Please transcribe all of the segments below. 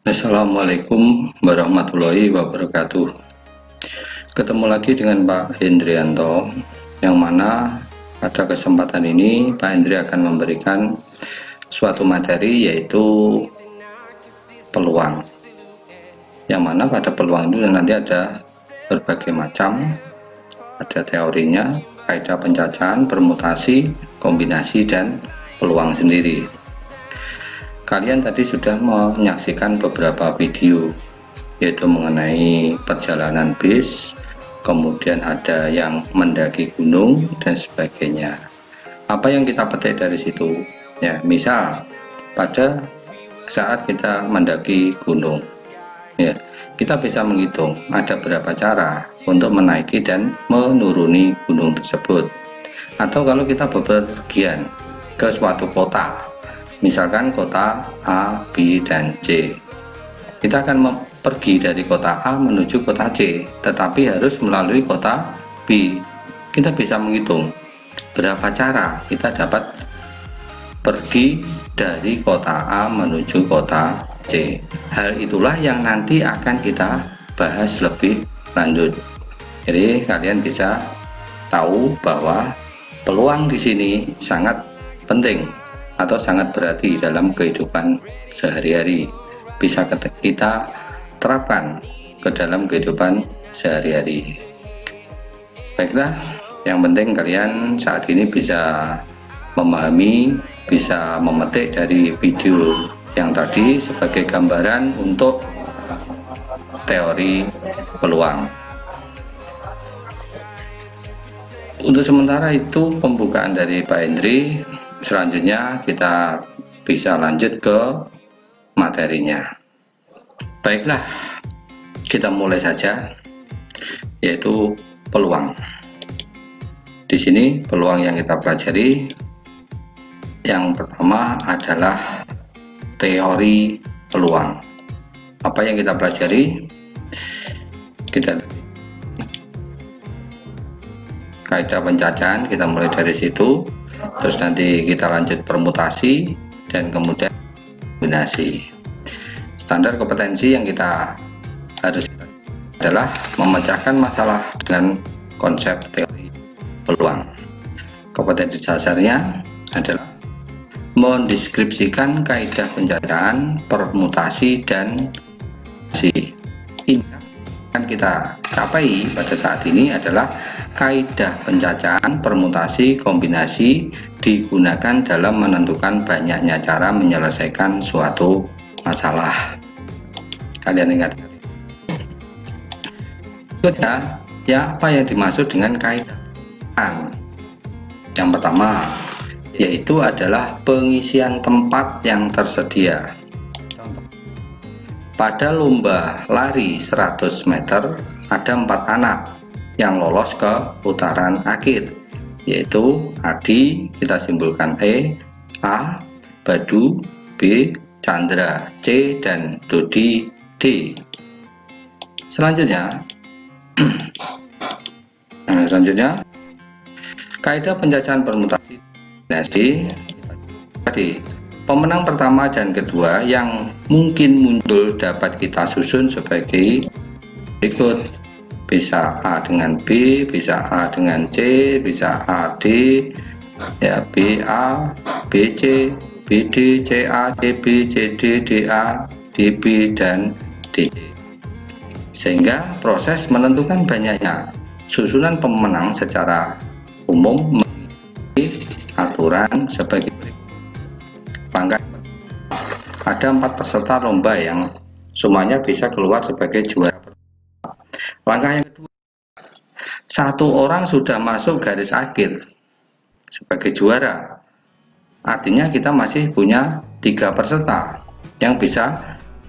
Assalamualaikum warahmatullahi wabarakatuh. Ketemu lagi dengan Pak Hendrianto, yang mana pada kesempatan ini Pak Hendri akan memberikan suatu materi, yaitu peluang, yang mana pada peluang itu nanti ada berbagai macam, ada teorinya, kaidah pencacahan, permutasi, kombinasi, dan peluang sendiri. Kalian tadi sudah menyaksikan beberapa video, yaitu mengenai perjalanan bis, kemudian ada yang mendaki gunung dan sebagainya. Apa yang kita petik dari situ? Ya, misal pada saat kita mendaki gunung, ya, kita bisa menghitung ada berapa cara untuk menaiki dan menuruni gunung tersebut. Atau kalau kita bepergian ke suatu kota, misalkan kota A, B, dan C, kita akan pergi dari kota A menuju kota C, tetapi harus melalui kota B. Kita bisa menghitung berapa cara kita dapat pergi dari kota A menuju kota C. Hal itulah yang nanti akan kita bahas lebih lanjut. Jadi kalian bisa tahu bahwa peluang di sini sangat penting atau sangat berarti dalam kehidupan sehari-hari, bisa kita terapkan ke dalam kehidupan sehari-hari. Baiklah, yang penting kalian saat ini bisa memahami, bisa memetik dari video yang tadi sebagai gambaran untuk teori peluang. Untuk sementara itu pembukaan dari Pak Hendri. Selanjutnya kita bisa lanjut ke materinya. Baiklah, kita mulai saja, yaitu peluang. Di sini peluang yang kita pelajari, yang pertama adalah teori peluang. Apa yang kita pelajari? Kita kaidah pencacahan, kita mulai dari situ. Terus nanti kita lanjut permutasi dan kemudian kombinasi. Standar kompetensi yang kita harus adalah memecahkan masalah dengan konsep teori peluang. Kompetensi dasarnya adalah mendeskripsikan kaidah pencacahan, permutasi, dan kombinasi. Ini yang kita capai pada saat ini adalah kaidah pencacahan, permutasi, kombinasi digunakan dalam menentukan banyaknya cara menyelesaikan suatu masalah. Kalian ingat? Berikutnya, ya, apa yang dimaksud dengan kaidah? Yang pertama, yaitu adalah pengisian tempat yang tersedia. Pada lomba lari 100 meter ada 4 anak yang lolos ke putaran akhir, yaitu Adi kita simpulkan E, A, Badu, B, Chandra, C, dan Dodi, D. Selanjutnya kaidah pencacahan permutasi tadi. Pemenang pertama dan kedua yang mungkin muncul dapat kita susun sebagai berikut. Bisa A dengan B, bisa A dengan C, bisa AD, ya, BA, BC, BD, CA, CB, CD, DA, DB, dan D. Sehingga proses menentukan banyaknya susunan pemenang secara umum memiliki aturan sebagai berikut. Langkah ada 4 peserta lomba yang semuanya bisa keluar sebagai juara. Langkah yang kedua, 1 orang sudah masuk garis akhir sebagai juara, artinya kita masih punya 3 peserta yang bisa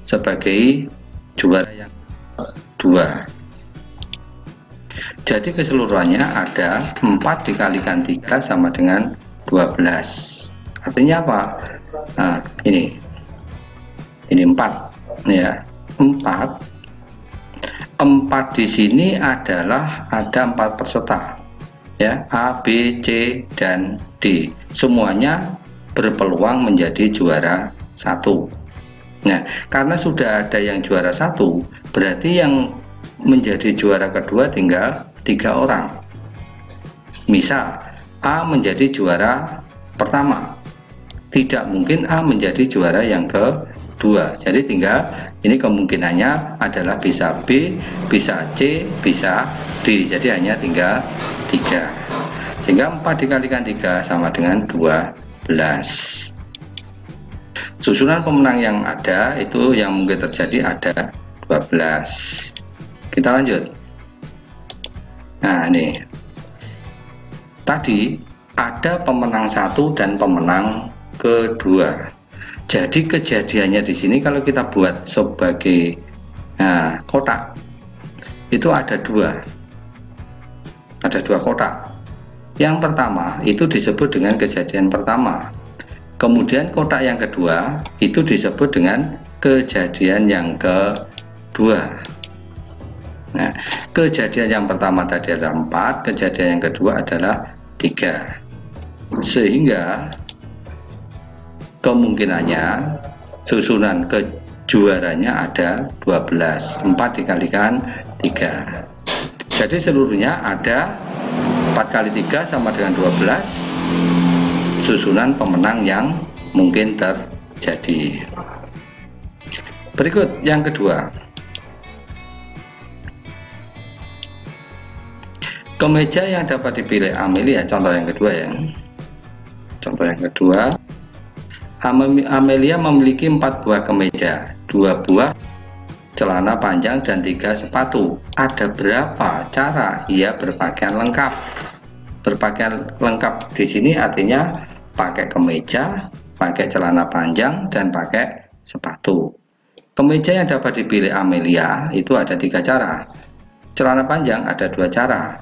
sebagai juara yang kedua. Jadi keseluruhannya ada 4 dikalikan 3 sama dengan 12. Artinya apa? Nah, ini 4 ya. 4 di sini adalah ada 4 peserta ya, A, B, C, dan D. Semuanya berpeluang menjadi juara 1. Nah, karena sudah ada yang juara 1, berarti yang menjadi juara kedua tinggal 3 orang. Misal A menjadi juara pertama, tidak mungkin A menjadi juara yang kedua. Jadi tinggal ini kemungkinannya adalah bisa B, bisa C, bisa D. Jadi hanya tinggal 3. Sehingga 4 dikalikan 3 sama dengan 12. Susunan pemenang yang ada itu yang mungkin terjadi ada 12. Kita lanjut. Nah, ini tadi ada pemenang 1 dan pemenang kedua. Jadi kejadiannya di sini kalau kita buat sebagai kotak itu ada 2 kotak. Yang pertama itu disebut dengan kejadian pertama, kemudian kotak yang kedua itu disebut dengan kejadian yang kedua. Nah, kejadian yang pertama tadi ada 4, kejadian yang kedua adalah 3, sehingga kemungkinannya susunan kejuaranya ada 12. 4 dikalikan 3. Jadi seluruhnya ada 4 kali 3 sama dengan 12 susunan pemenang yang mungkin terjadi. Berikut yang kedua. Kemeja yang dapat dipilih Amelia, contoh yang kedua ya. Contoh yang kedua, Amelia memiliki 4 buah kemeja, 2 buah celana panjang, dan 3 sepatu. Ada berapa cara ia berpakaian lengkap? Berpakaian lengkap di sini artinya pakai kemeja, pakai celana panjang, dan pakai sepatu. Kemeja yang dapat dipilih Amelia itu ada 3 cara. Celana panjang ada 2 cara.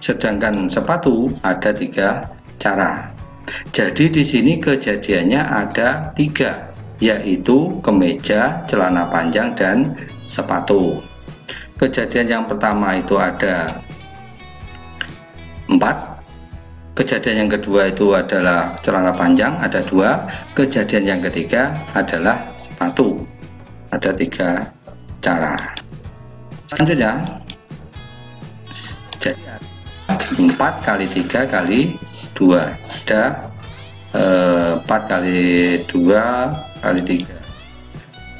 Sedangkan sepatu ada 3 cara. Jadi di sini kejadiannya ada 3, yaitu kemeja, celana panjang, dan sepatu. Kejadian yang pertama itu ada 4. Kejadian yang kedua itu adalah celana panjang, ada 2. Kejadian yang ketiga adalah sepatu, ada 3 cara. Selanjutnya, jadi 4 kali 3 kali 2 ada 4 kali 2 kali 3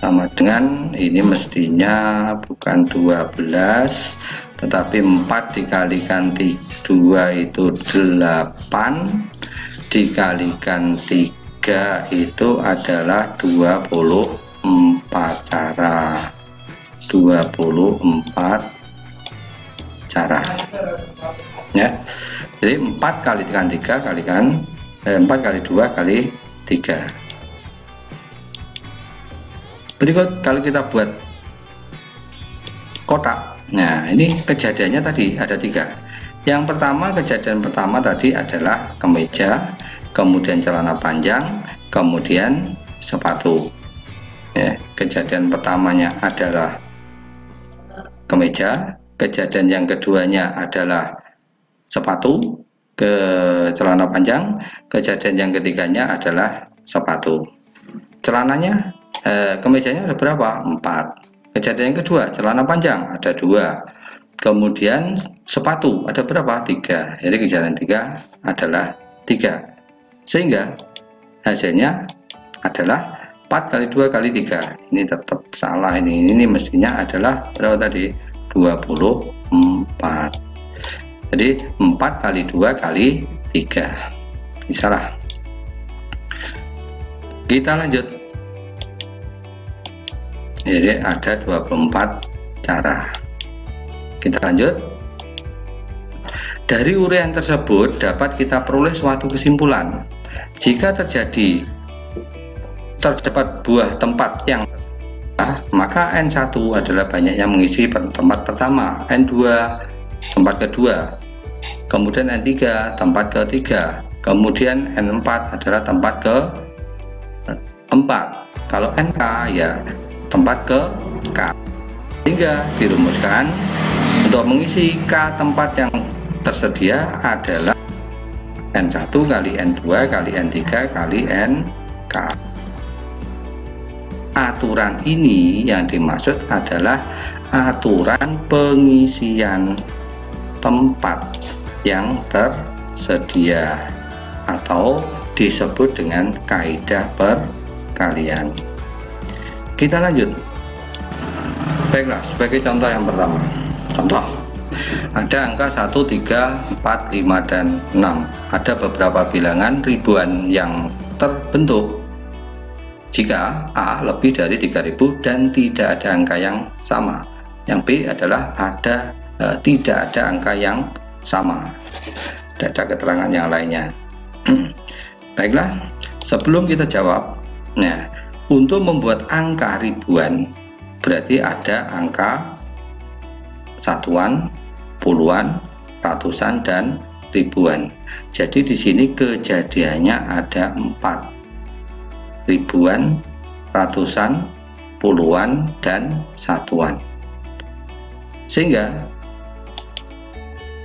sama dengan ini, mestinya bukan 12 tetapi 4 dikalikan 2 itu 8, dikalikan 3 itu adalah 24 cara. 24 cara ya. Jadi 4 kalikan 3 kalikan 4 kali 2 kali 3. Berikut kalau kita buat kotak Nah, ini kejadiannya tadi ada 3. Yang pertama, kejadian pertama tadi adalah kemeja, kemudian celana panjang, kemudian sepatu. Ya, kejadian pertamanya adalah kemeja, kejadian yang keduanya adalah sepatu ke celana panjang, kejadian yang ketiganya adalah sepatu. Celananya, kemejanya ada berapa? 4. Kejadian yang kedua, celana panjang ada 2. Kemudian sepatu ada berapa? 3. Jadi kejadian 3 adalah 3. Sehingga hasilnya adalah 4 kali 2 kali 3. Ini tetap salah ini. Ini mestinya adalah berapa tadi? 24. Jadi 4 kali 2 kali 3. Ini salah. Kita lanjut. Jadi ada 24 cara. Kita lanjut. Dari uraian tersebut dapat kita peroleh suatu kesimpulan. Jika terdapat buah tempat yang maka N1 adalah banyaknya mengisi tempat pertama, N2 tempat kedua, kemudian N3 tempat ketiga, kemudian N4 adalah tempat keempat. Kalau NK ya tempat ke K. Sehingga dirumuskan untuk mengisi K tempat yang tersedia adalah N1 kali N2 kali N3 kali NK. Aturan ini yang dimaksud adalah aturan pengisian tempat yang tersedia atau disebut dengan kaidah perkalian. Kita lanjut. Baiklah, sebagai contoh yang pertama. Contoh. Ada angka 1, 3, 4, 5, dan 6. Ada beberapa bilangan ribuan yang terbentuk jika A lebih dari 3000 dan tidak ada angka yang sama. Yang B adalah tidak ada angka yang sama. Tidak ada keterangan yang lainnya. Baiklah, sebelum kita jawab, nah, untuk membuat angka ribuan berarti ada angka satuan, puluhan, ratusan, dan ribuan. Jadi di sini kejadiannya ada 4: ribuan, ratusan, puluhan, dan satuan. Sehingga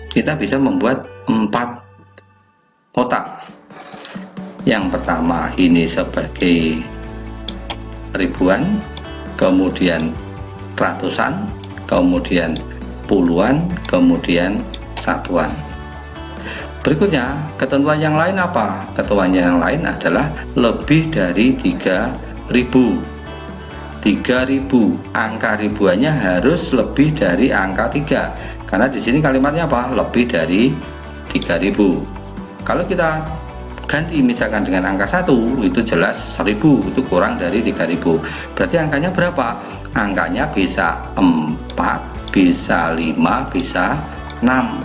kita bisa membuat 4 kotak. Yang pertama ini sebagai ribuan, kemudian ratusan, kemudian puluhan, kemudian satuan. Berikutnya, ketentuan yang lain apa? Ketentuan yang lain adalah lebih dari 3000. 3000, angka ribuannya harus lebih dari angka 3. Karena di sini kalimatnya apa? Lebih dari 3000. Kalau kita ganti misalkan dengan angka 1, itu jelas 1000, itu kurang dari 3000. Berarti angkanya berapa? Angkanya bisa 4, bisa 5, bisa 6.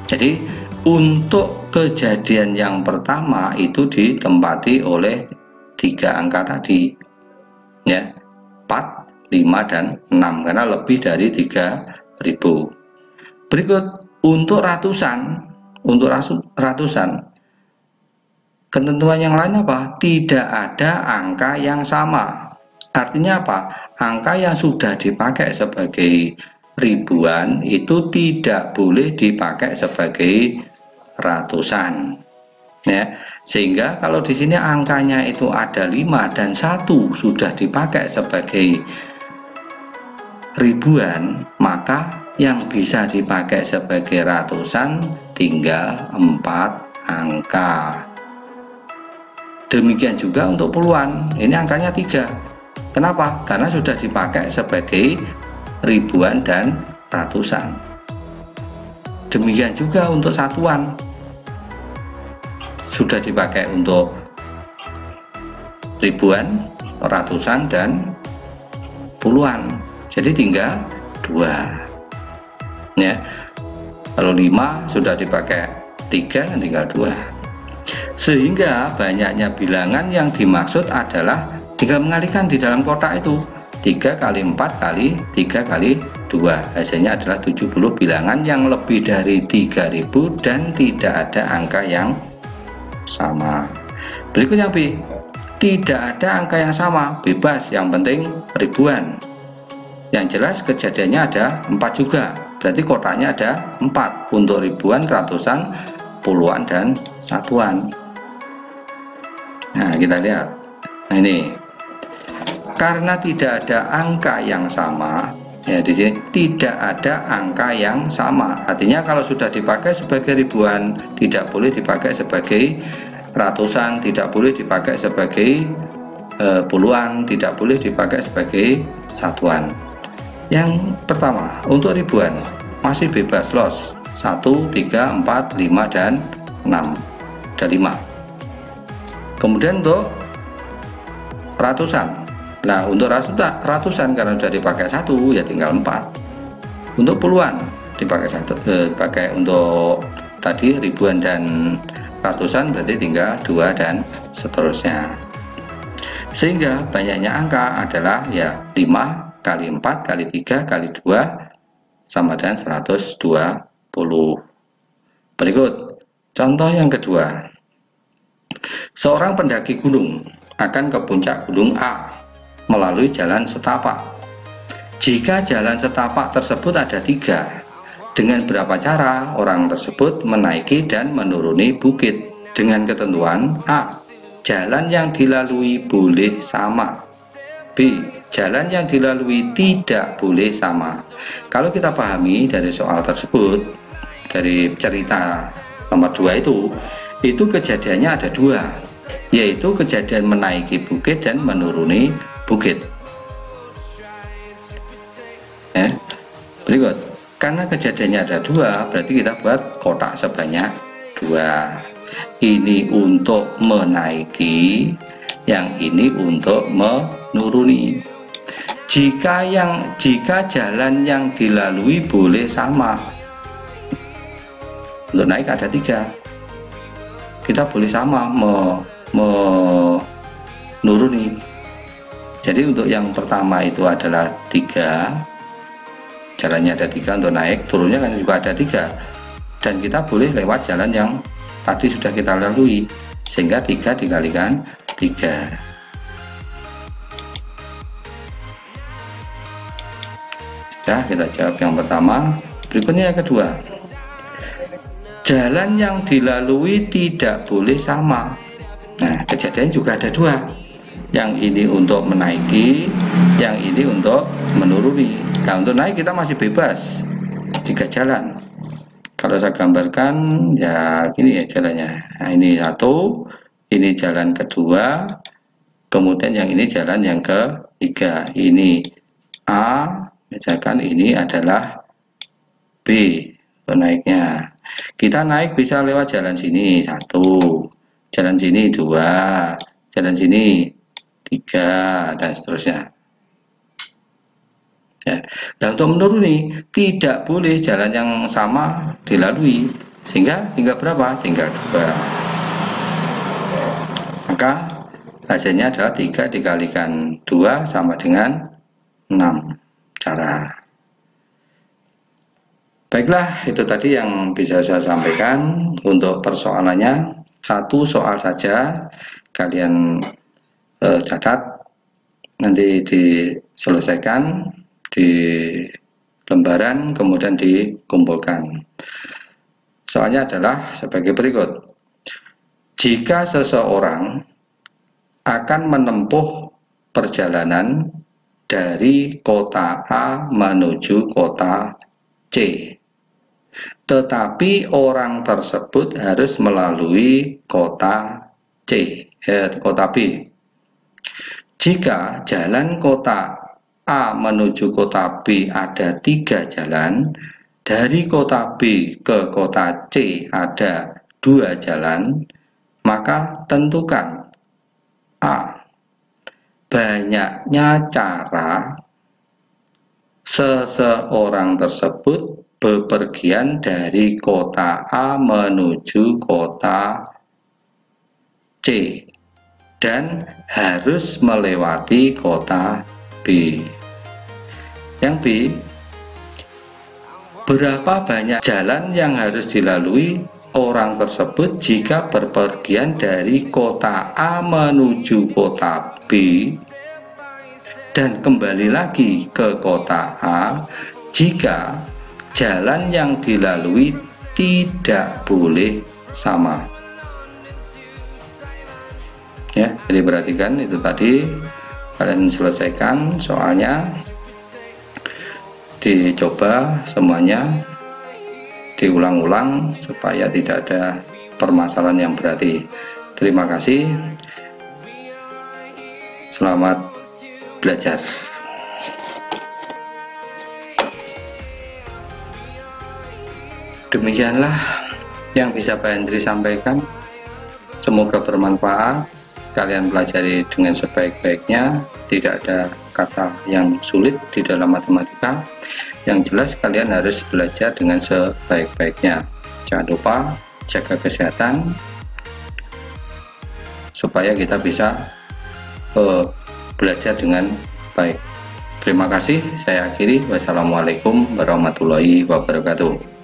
Jadi untuk kejadian yang pertama itu ditempati oleh 3 angka tadi, ya, 4, 5, dan 6, karena lebih dari 3000. Berikut untuk ratusan. Untuk ratusan, ketentuan yang lain apa? Tidak ada angka yang sama. Artinya apa? Angka yang sudah dipakai sebagai ribuan itu tidak boleh dipakai sebagai ratusan. Ya, sehingga kalau di sini angkanya itu ada 5 dan 1 sudah dipakai sebagai ribuan, maka yang bisa dipakai sebagai ratusan tinggal 4 angka. Demikian juga untuk puluhan, ini angkanya 3. Kenapa? Karena sudah dipakai sebagai ribuan dan ratusan. Demikian juga untuk satuan, sudah dipakai untuk ribuan, ratusan, dan puluhan. Jadi tinggal 2. Ya, kalau 5 sudah dipakai 3, tinggal 2. Sehingga banyaknya bilangan yang dimaksud adalah tinggal mengalihkan di dalam kotak itu 3 kali 4 kali 3 kali 2. Hasilnya adalah 70 bilangan yang lebih dari 3000 dan tidak ada angka yang sama. Berikutnya B, tidak ada angka yang sama, bebas, yang penting ribuan. Yang jelas kejadiannya ada 4 juga, berarti kotaknya ada 4 untuk ribuan, ratusan, puluhan, dan satuan. Nah, kita lihat. Nah, ini karena tidak ada angka yang sama, ya di sini tidak ada angka yang sama. Artinya kalau sudah dipakai sebagai ribuan, tidak boleh dipakai sebagai ratusan, tidak boleh dipakai sebagai puluhan, tidak boleh dipakai sebagai satuan. Yang pertama, untuk ribuan masih bebas los 1, 3, 4, 5, dan 6. Ada 5. Kemudian untuk ratusan, nah untuk ratusan karena sudah dipakai 1 ya tinggal 4. Untuk puluhan dipakai 1, pakai untuk tadi ribuan dan ratusan berarti tinggal 2 dan seterusnya. Sehingga banyaknya angka adalah ya 5 kali 4 kali 3 kali 2 sama dengan 120. Berikut contoh yang kedua. Seorang pendaki gunung akan ke puncak gunung A melalui jalan setapak. Jika jalan setapak tersebut ada 3, dengan berapa cara orang tersebut menaiki dan menuruni bukit? Dengan ketentuan A, jalan yang dilalui boleh sama. B, jalan yang dilalui tidak boleh sama. Kalau kita pahami dari soal tersebut, dari cerita nomor 2 itu kejadiannya ada 2, yaitu kejadian menaiki bukit dan menuruni bukit. Berikut, karena kejadiannya ada 2, berarti kita buat kotak sebanyak 2. Ini untuk menaiki, yang ini untuk menuruni. Jika jalan yang dilalui boleh sama, untuk naik ada 3, kita boleh sama menuruni. Jadi untuk yang pertama itu adalah 3, jalannya ada 3 untuk naik, turunnya kan juga ada 3, dan kita boleh lewat jalan yang tadi sudah kita lalui, sehingga 3 dikalikan 3. Sudah, kita jawab yang pertama. Berikutnya yang kedua, jalan yang dilalui tidak boleh sama. Nah, kejadian juga ada 2, yang ini untuk menaiki, yang ini untuk menuruni. Nah, untuk naik kita masih bebas 3 jalan. Kalau saya gambarkan ya gini ya jalannya. Nah, ini 1, ini jalan kedua, kemudian yang ini jalan yang ketiga. Ini A, misalkan ini adalah B untuk naiknya. Kita naik bisa lewat jalan sini 1, jalan sini 2, jalan sini 3, dan seterusnya. Ya. Dan untuk menuruni tidak boleh jalan yang sama dilalui, sehingga tinggal berapa? Tinggal 2. Maka hasilnya adalah 3 dikalikan 2 sama dengan 6 cara. Baiklah, itu tadi yang bisa saya sampaikan untuk persoalannya. 1 soal saja, kalian catat, nanti diselesaikan di lembaran, kemudian dikumpulkan. Soalnya adalah sebagai berikut. Jika seseorang akan menempuh perjalanan dari kota A menuju kota C, tetapi orang tersebut harus melalui kota kota B. Jika jalan kota A menuju kota B ada 3 jalan, dari kota B ke kota C ada 2 jalan, maka tentukan A, banyaknya cara seseorang tersebut bepergian dari kota A menuju kota C dan harus melewati kota B. Yang B, Berapa banyak jalan yang harus dilalui orang tersebut jika berpergian dari kota A menuju kota B dan kembali lagi ke kota A jika jalan yang dilalui tidak boleh sama. Ya, jadi perhatikan itu tadi, kalian selesaikan soalnya, dicoba semuanya, diulang-ulang supaya tidak ada permasalahan yang berarti. Terima kasih, selamat belajar. Demikianlah yang bisa Pak Hendri sampaikan, semoga bermanfaat. Kalian pelajari dengan sebaik-baiknya, tidak ada kata yang sulit di dalam matematika. Yang jelas kalian harus belajar dengan sebaik-baiknya. Jangan lupa jaga kesehatan supaya kita bisa belajar dengan baik. Terima kasih, saya akhiri. Wassalamualaikum warahmatullahi wabarakatuh.